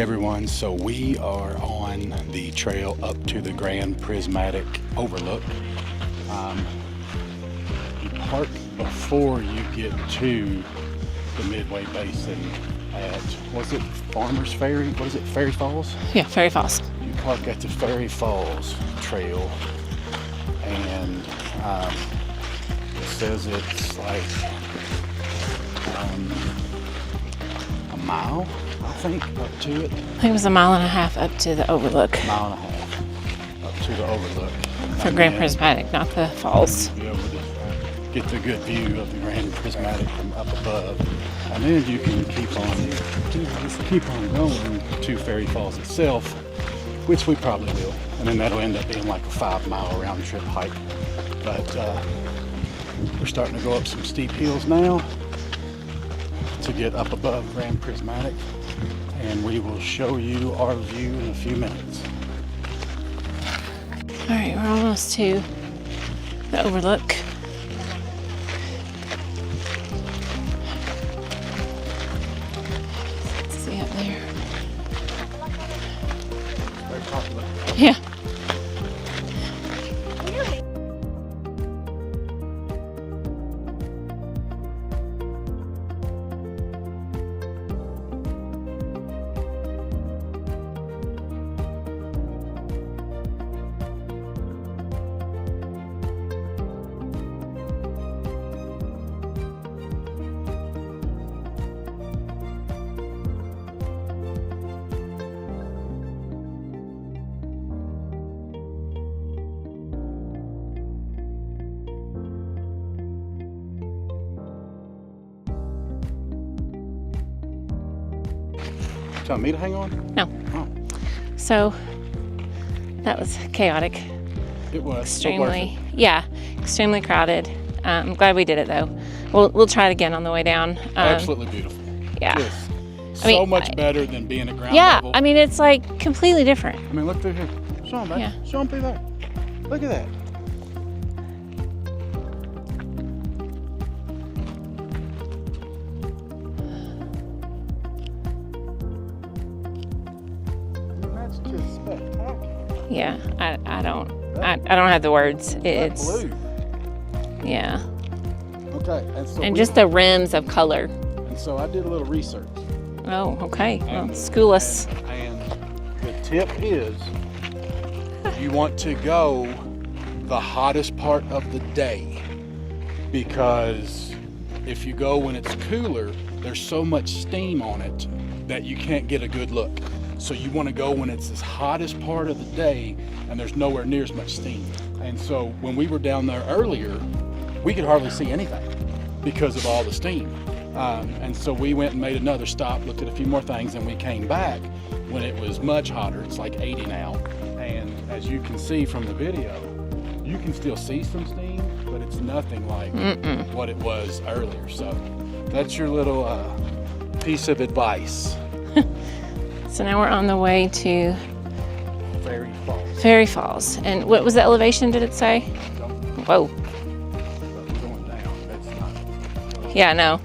everyone, so we are on the trail up to the Grand Prismatic Overlook. You park before you get to the Midway Basin at, was it Farmers Ferry? What is it, Ferry Falls? Yeah, Ferry Falls. You park at the Ferry Falls trail, and it says it's like a mile, I think, up to it. I think it was 1.5 miles up to the overlook. 1.5 miles up to the overlook. For Grand Prismatic, not the falls. Be able to get the good view of the Grand Prismatic from up above. And then you can keep on going to Ferry Falls itself, which we probably will. And then that'll end up being like a 5-mile round trip hike. But we're starting to go up some steep hills now to get up above Grand Prismatic, and we will show you our view in a few minutes. All right, we're almost to the overlook. Let's see up there. Very popular. Yeah. Telling me to hang on? No. Oh, So that was chaotic. it was Extremely, yeah, extremely crowded. I'm glad we did it though. We'll try it again on the way down. Absolutely beautiful. Yeah. Yes. I mean, So much better than being at ground Yeah, level. I mean it's like completely different. I mean, look through here. Show them, babe. Yeah. Show them through there. Look at that. That's just spectacular. Yeah, I don't have the words. It's That blue. yeah, Okay, and so and just the rims of color. and so I did a little research. Oh, okay. Well, And- school us. And the tip is, you want to go the hottest part of the day, because if you go when it's cooler, there's so much steam on it that you can't get a good look. So you want to go when it's the hottest part of the day and there's nowhere near as much steam. And so when we were down there earlier, we could hardly see anything because of all the steam. And so we went and made another stop, looked at a few more things, and we came back when it was much hotter. It's like 80 now. And as you can see from the video, you can still see some steam, but it's nothing like what it was earlier. So that's your little piece of advice. So now we're on the way to Ferry Falls. Ferry Falls. And what was the elevation? Did it say? Whoa. But we're going down. That's not. Yeah, no.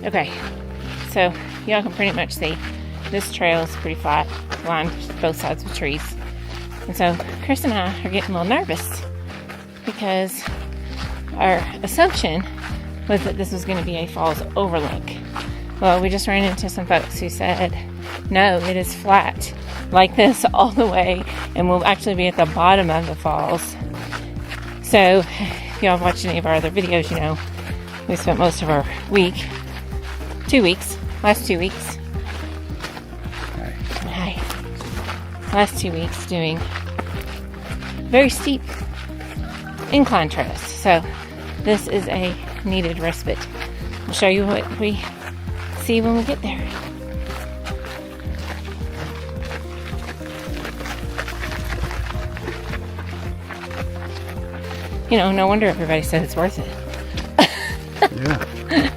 Okay, so y'all can pretty much see this trail is pretty flat, lined both sides with trees. And so Chris and I are getting a little nervous because our assumption was that this was going to be a falls overlook. Well, we just ran into some folks who said, no, it is flat like this all the way, and we'll actually be at the bottom of the falls. So if y'all have watched any of our other videos, you know, we spent most of our week, 2 weeks, last 2 weeks. Hi. Last 2 weeks doing very steep incline trails. So this is a needed respite. I'll show you what we see when we get there. You know, no wonder everybody said it's worth it. Yeah.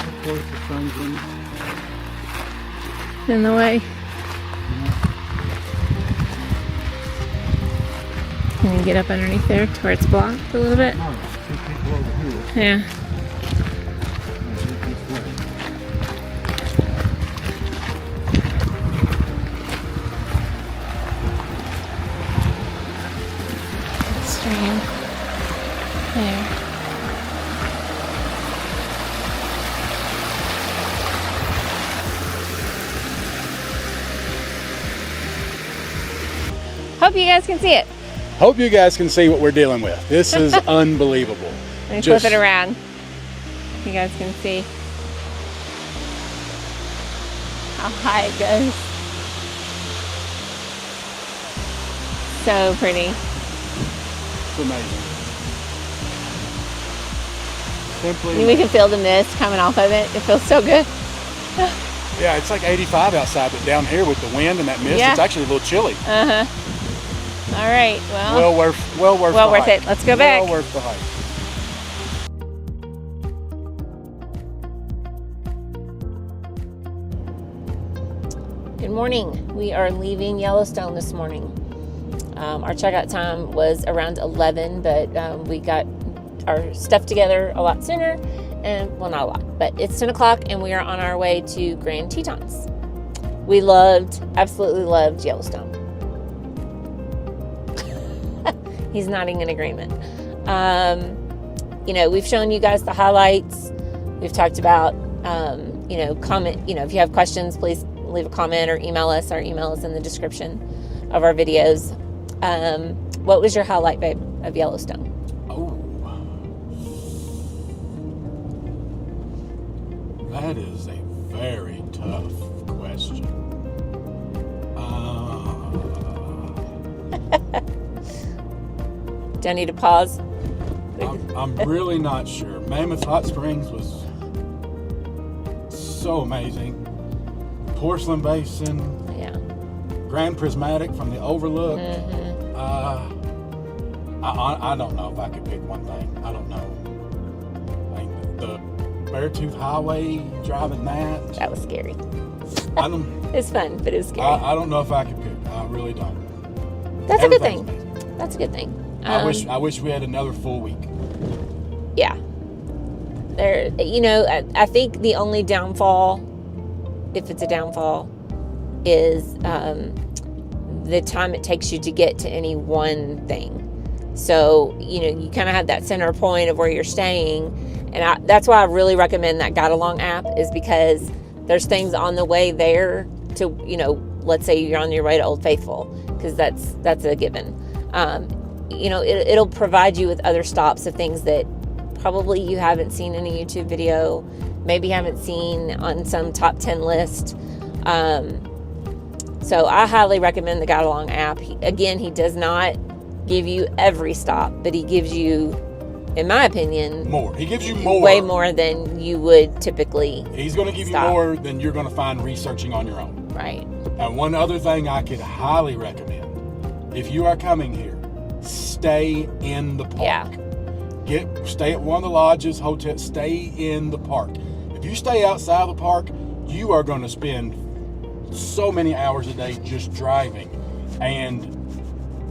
Of course, the sun's in. in the way. Can you get up underneath there to where it's blocked a little bit? No, two people over here. Yeah. Stream. There. Hope you guys can see it. Hope you guys can see what we're dealing with. This is unbelievable. Let me flip it around. You guys can see how high it goes. So pretty. It's amazing. Simply We can feel the mist coming off of it. It feels so good. Yeah, it's like 85 outside, but down here with the wind and that mist, Yeah. it's actually a little chilly. Uh-huh. All right, well. Well worth it. Let's go back. Well worth the hike. Good morning. We are leaving Yellowstone this morning. Our checkout time was around 11, but we got our stuff together a lot sooner. And, well, not a lot, but it's 10 o'clock and we are on our way to Grand Tetons. We absolutely loved Yellowstone. He's nodding in agreement. We've shown you guys the highlights. We've talked about, comment, if you have questions, please leave a comment or email us. Our email is in the description of our videos. What was your highlight, babe, of Yellowstone? Oh, that is a very tough question. Do I need to pause? I'm really not sure. Mammoth Hot Springs was so amazing. Porcelain Basin. Yeah. Grand Prismatic from the Overlook. Mm-hmm. I don't know if I could pick one thing. I don't know. The Beartooth Highway, driving that. That was scary. It's fun, but it was scary. I don't know if I could pick. I really don't. That's a good Everything's thing. amazing. That's a good thing. I wish we had another full week. Yeah. I think the only downfall, if it's a downfall, is the time it takes you to get to any one thing. So, you kind of have that center point of where you're staying. And that's why I really recommend that Guide Along app, is because there's things on the way there to, let's say you're on your way to Old Faithful, because that's a given. It'll provide you with other stops of things that probably you haven't seen in a YouTube video, maybe haven't seen on some top 10 list. So I highly recommend the Guide Along app. He does not give you every stop, but he gives you, in my opinion, more. He gives you more. Way more than you would typically. He's going to give you more than you're going to find researching on your own. Right. And one other thing I could highly recommend, if you are coming here, stay in the park. Yeah. Stay at one of the lodges, hotels, stay in the park. If you stay outside of the park, you are going to spend so many hours a day just driving. And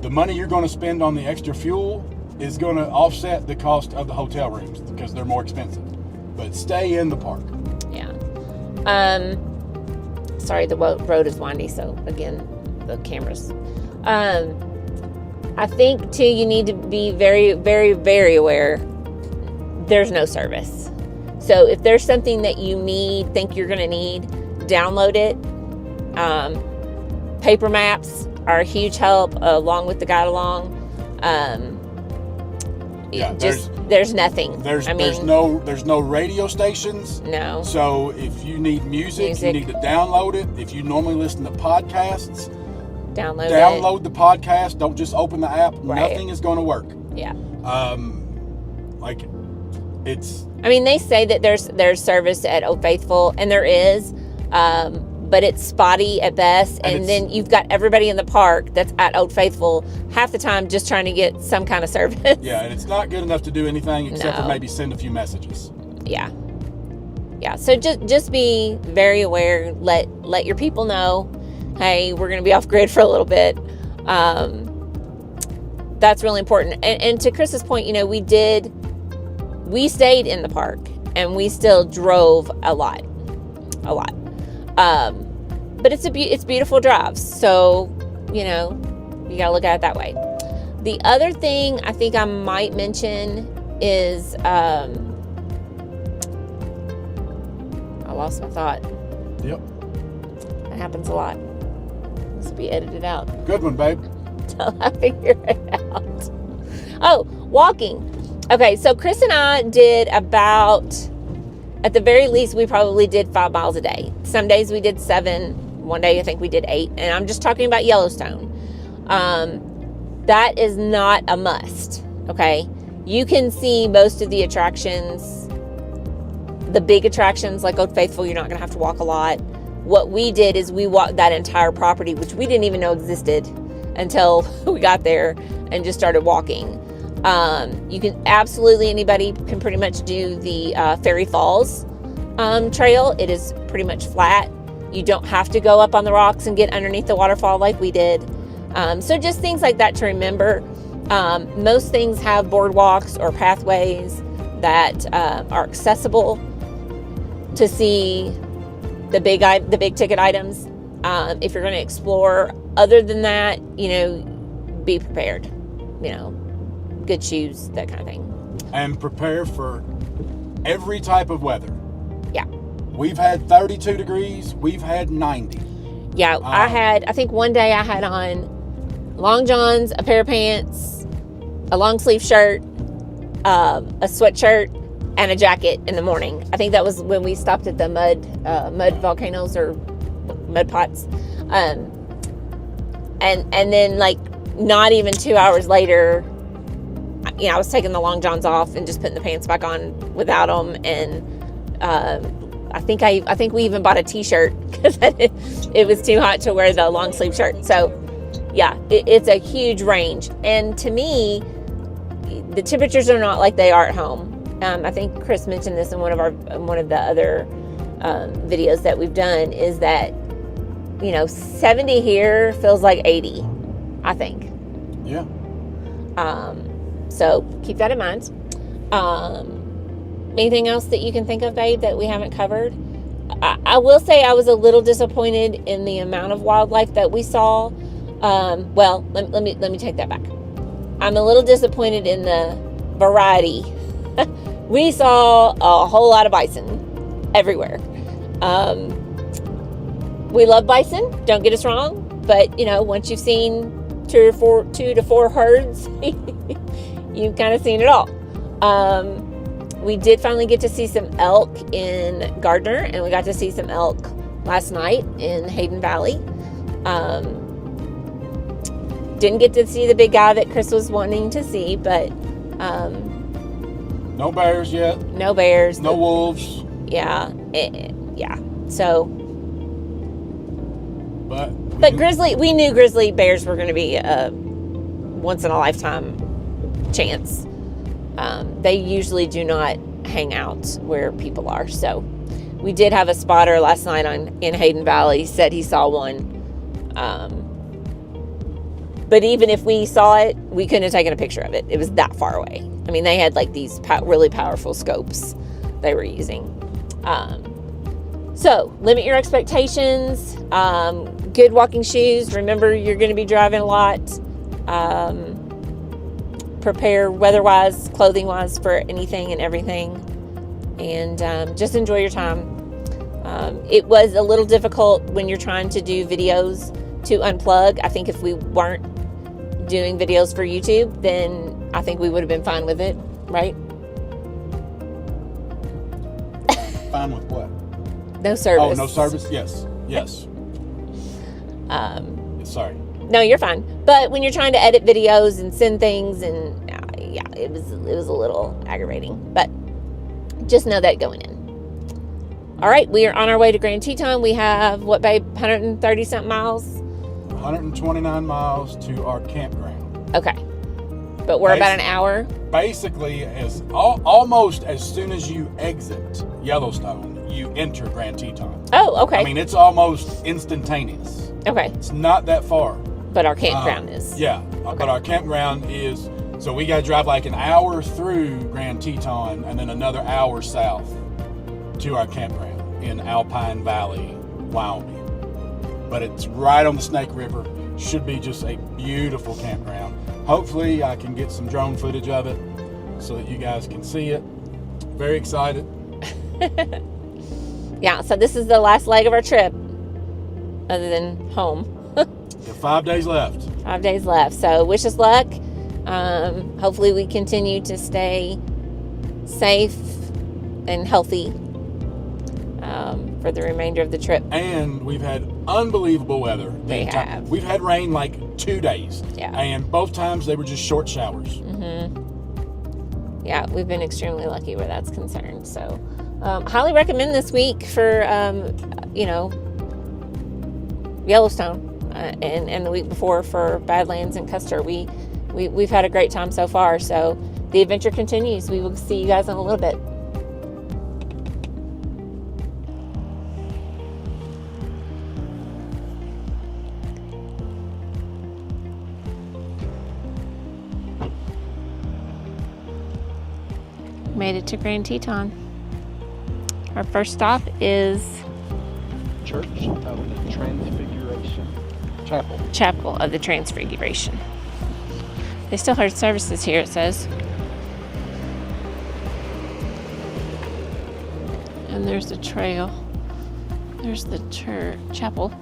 the money you're going to spend on the extra fuel is going to offset the cost of the hotel rooms because they're more expensive. But stay in the park. Yeah. Sorry, the road is windy, so again, the cameras. I think too, you need to be very, very, very aware. There's no service. So if there's something that you think you're going to need, download it. Paper maps are a huge help, along with the Guide Along. There's nothing. There's no radio stations. No. So if you need music, you need to download it. If you normally listen to podcasts, download the podcast. Don't just open the app. Right. Nothing is going to work. Yeah. They say that there's service at Old Faithful, and there is, but it's spotty at best. And then you've got everybody in the park that's at Old Faithful half the time just trying to get some kind of service. Yeah, and it's not good enough to do anything except for maybe send a few messages. Yeah. Yeah, so just be very aware. Let your people know, hey, we're going to be off grid for a little bit. That's really important. And to Chris's point, we stayed in the park and we still drove a lot. But it's beautiful drives. So, you got to look at it that way. The other thing I think I might mention is, I lost my thought. Yep. That happens a lot. This will be edited out. Good one, babe. Until I figure it out. Oh, walking. Okay, so Chris and I did about, at the very least, we probably did 5 miles a day. Some days we did 7. One day I think we did 8. And I'm just talking about Yellowstone. That is not a must. Okay. You can see most of the attractions. The big attractions like Old Faithful, you're not going to have to walk a lot. What we did is we walked that entire property, which we didn't even know existed until we got there and just started walking. You can absolutely, anybody can pretty much do the Fairy Falls trail. It is pretty much flat. You don't have to go up on the rocks and get underneath the waterfall like we did. So just things like that to remember. Most things have boardwalks or pathways that are accessible to see the big ticket items. If you're going to explore, other than that, be prepared. Good shoes, that kind of thing. And prepare for every type of weather. Yeah. We've had 32 degrees. We've had 90. Yeah, I think one day I had on long johns, a pair of pants, a long sleeve shirt, a sweatshirt, and a jacket in the morning. I think that was when we stopped at the mud volcanoes or mud pots. And then like not even 2 hours later, I was taking the long johns off and just putting the pants back on without them. And I think we even bought a t-shirt because it was too hot to wear the long sleeve shirt. So yeah, it's a huge range. And to me, the temperatures are not like they are at home. I think Chris mentioned this in one of the other videos that we've done, is that 70 here feels like 80, I think. Yeah. So keep that in mind. Anything else that you can think of, babe, that we haven't covered? I will say I was a little disappointed in the amount of wildlife that we saw. Well, let me take that back. I'm a little disappointed in the variety. We saw a whole lot of bison everywhere. We love bison, don't get us wrong, but once you've seen 2 to 4 herds, you've kind of seen it all. We did finally get to see some elk in Gardner, and we got to see some elk last night in Hayden Valley. Didn't get to see the big guy that Chris was wanting to see, but no bears yet. No bears. No wolves. Yeah. Yeah. So. But grizzly, we knew grizzly bears were going to be a once in a lifetime chance. They usually do not hang out where people are. So we did have a spotter last night in Hayden Valley, said he saw one. But even if we saw it, we couldn't have taken a picture of it. It was that far away. I mean, they had like these really powerful scopes they were using. So limit your expectations. Good walking shoes. Remember, you're going to be driving a lot. Prepare weather-wise, clothing-wise for anything and everything. And just enjoy your time. It was a little difficult when you're trying to do videos to unplug. I think if we weren't doing videos for YouTube, then I think we would have been fine with it, right? Fine with what? No service. Oh, no service? Yes. Sorry. No, you're fine. But when you're trying to edit videos and send things, and yeah, it was a little aggravating. But just know that going in. All right, we are on our way to Grand Teton. We have, what, babe, 130-something miles? 129 miles to our campground. Okay. But we're about an hour. Basically, almost as soon as you exit Yellowstone, you enter Grand Teton. Oh, okay. I mean, it's almost instantaneous. Okay. It's not that far. But our campground is. Yeah, okay. But our campground is, so we got to drive like an hour through Grand Teton and then another hour south to our campground in Alpine Valley, Wyoming. But it's right on the Snake River. Should be just a beautiful campground. Hopefully I can get some drone footage of it so that you guys can see it. Very excited. Yeah, so this is the last leg of our trip other than home. 5 days left. 5 days left. So wish us luck. Hopefully we continue to stay safe and healthy for the remainder of the trip. And we've had unbelievable weather. We've had rain like 2 days. Yeah. And both times they were just short showers. Mm-hmm. Yeah, we've been extremely lucky where that's concerned. So highly recommend this week for, Yellowstone. And the week before for Badlands and Custer. We've had a great time so far. So the adventure continues. We will see you guys in a little bit. Made it to Grand Teton. Our first stop is Church of the Transfiguration. Chapel of the Transfiguration. They still hold services here, it says. And there's the trail. There's the chapel.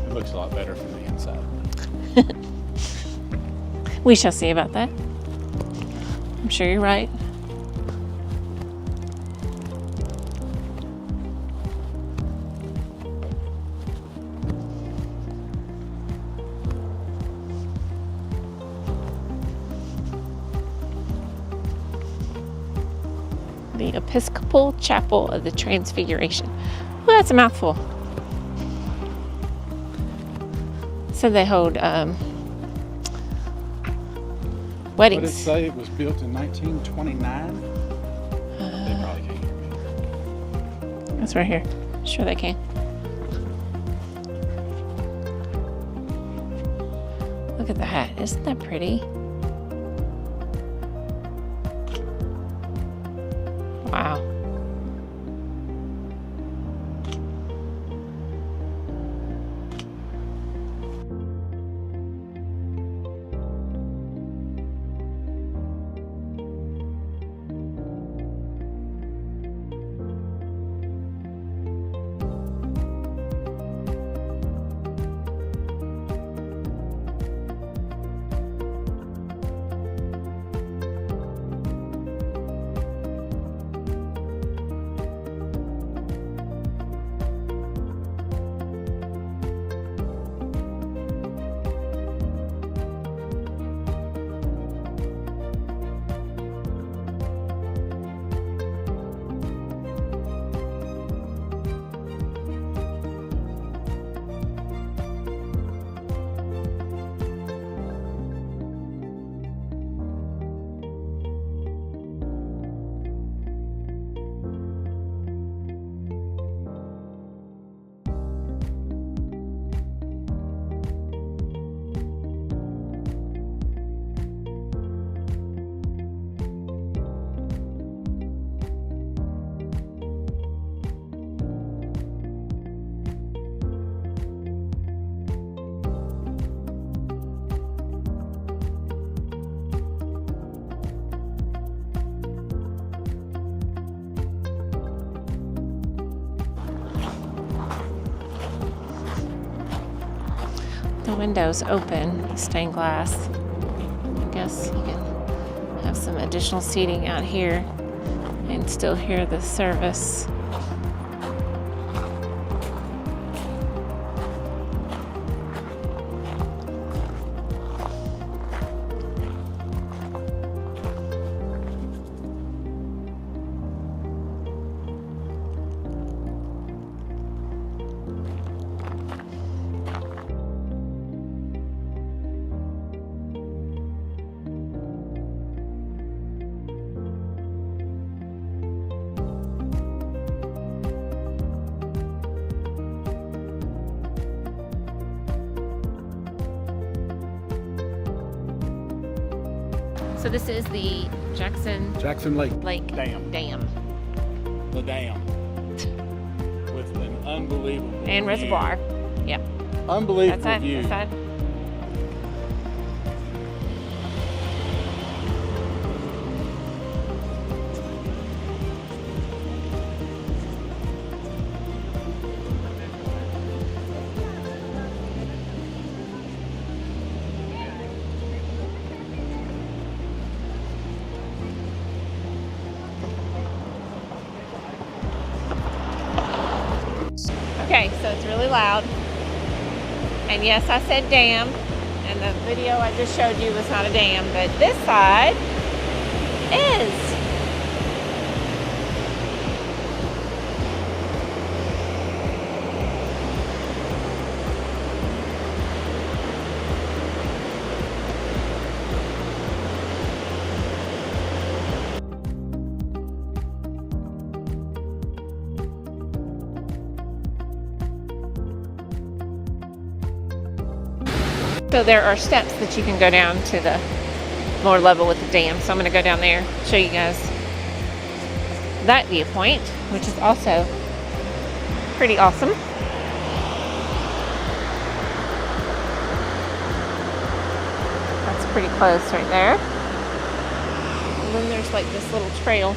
It looks a lot better from the inside. We shall see about that. I'm sure you're right. The Episcopal Chapel of the Transfiguration. Well, that's a mouthful. So they hold weddings. What did it say? It was built in 1929? They probably can't hear me. That's right here. Sure they can. Look at the hat. Isn't that pretty? Wow. The window's open, stained glass. I guess you can have some additional seating out here and still hear the service. So this is the Jackson Lake Dam. The dam. With an unbelievable And view. reservoir. Yep. Unbelievable That side, view. that side. Okay, so it's really loud. And yes, I said dam. And the video I just showed you was not a dam, but this side is. So there are steps that you can go down to the lower level with the dam. So I'm going to go down there, show you guys that viewpoint, which is also pretty awesome. That's pretty close right there. And then there's like this little trail.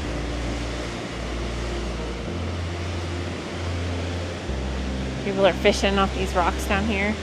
People are fishing off these rocks down here.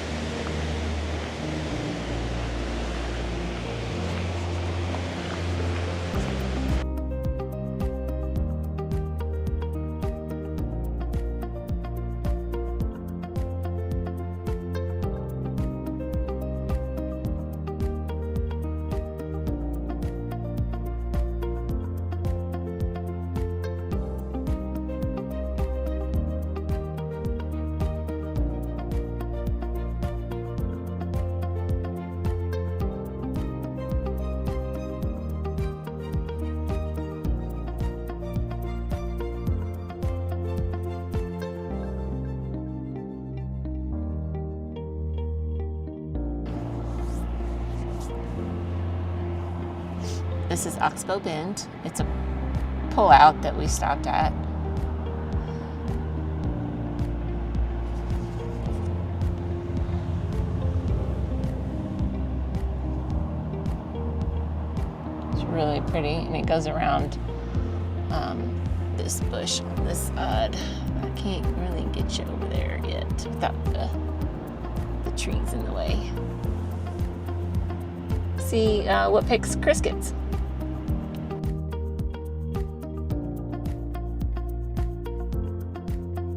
This is Oxbow Bend. It's a pullout that we stopped at. It's really pretty, and it goes around this bush on this side. I can't really get you over there yet without the trees in the way. See what picks Chris gets.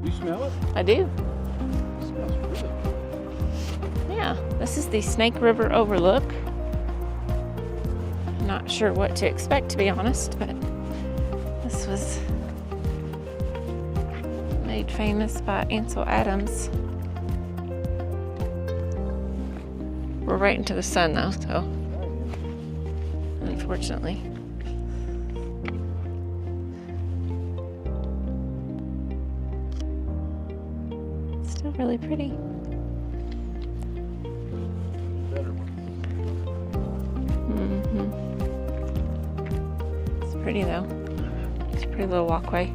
You smell it? I do. It smells really good. Yeah, this is the Snake River Overlook. Not sure what to expect, to be honest, but this was made famous by Ansel Adams. We're right into the sun though, so unfortunately. Still really pretty. Better one. It's pretty though. It's a pretty little walkway.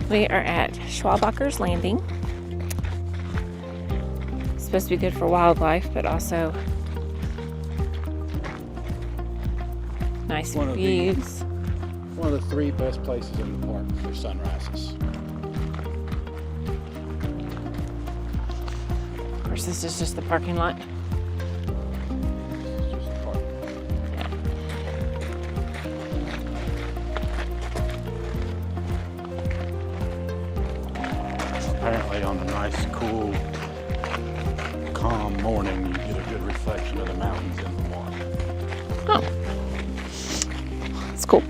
We are at Schwabacher's Landing. It's supposed to be good for wildlife, but also nice views. One of the 3 best places in the park for sunrises. course, this is just the parking lot. It's just a park. Apparently on a nice, cool, calm morning, you get a good reflection of the mountains in the water. Oh, that's cool.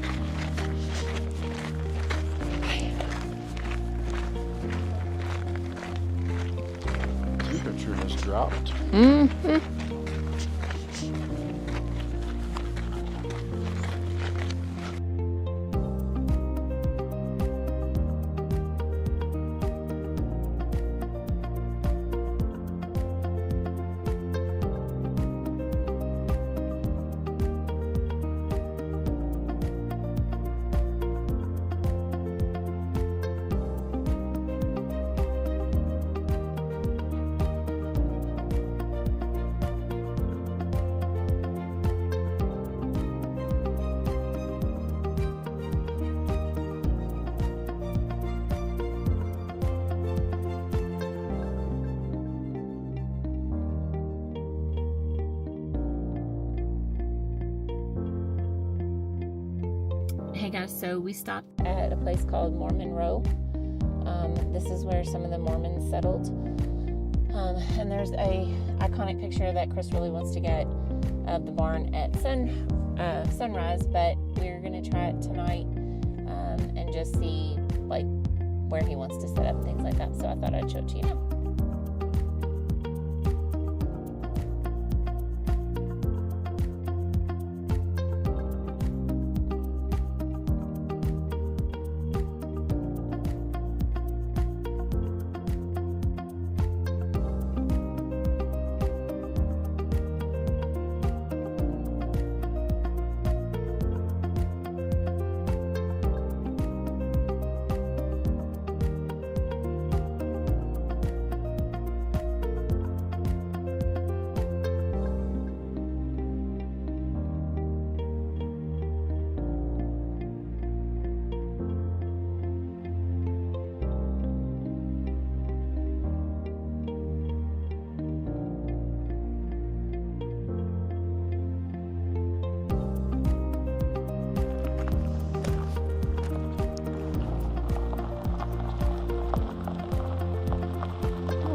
Temperature has dropped. Mm-hmm. Hey guys, so we stopped at a place called Mormon Row. This is where some of the Mormons settled. And there's a iconic picture that Chris really wants to get of the barn at sunrise, but we're gonna try it tonight and just see like where he wants to set up and things like that. So I thought I'd show it to you now.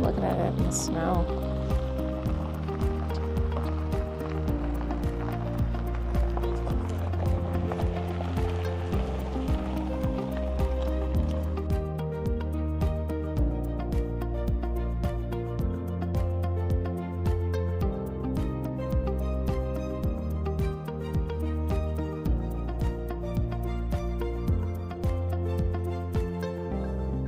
Looking at it in the snow.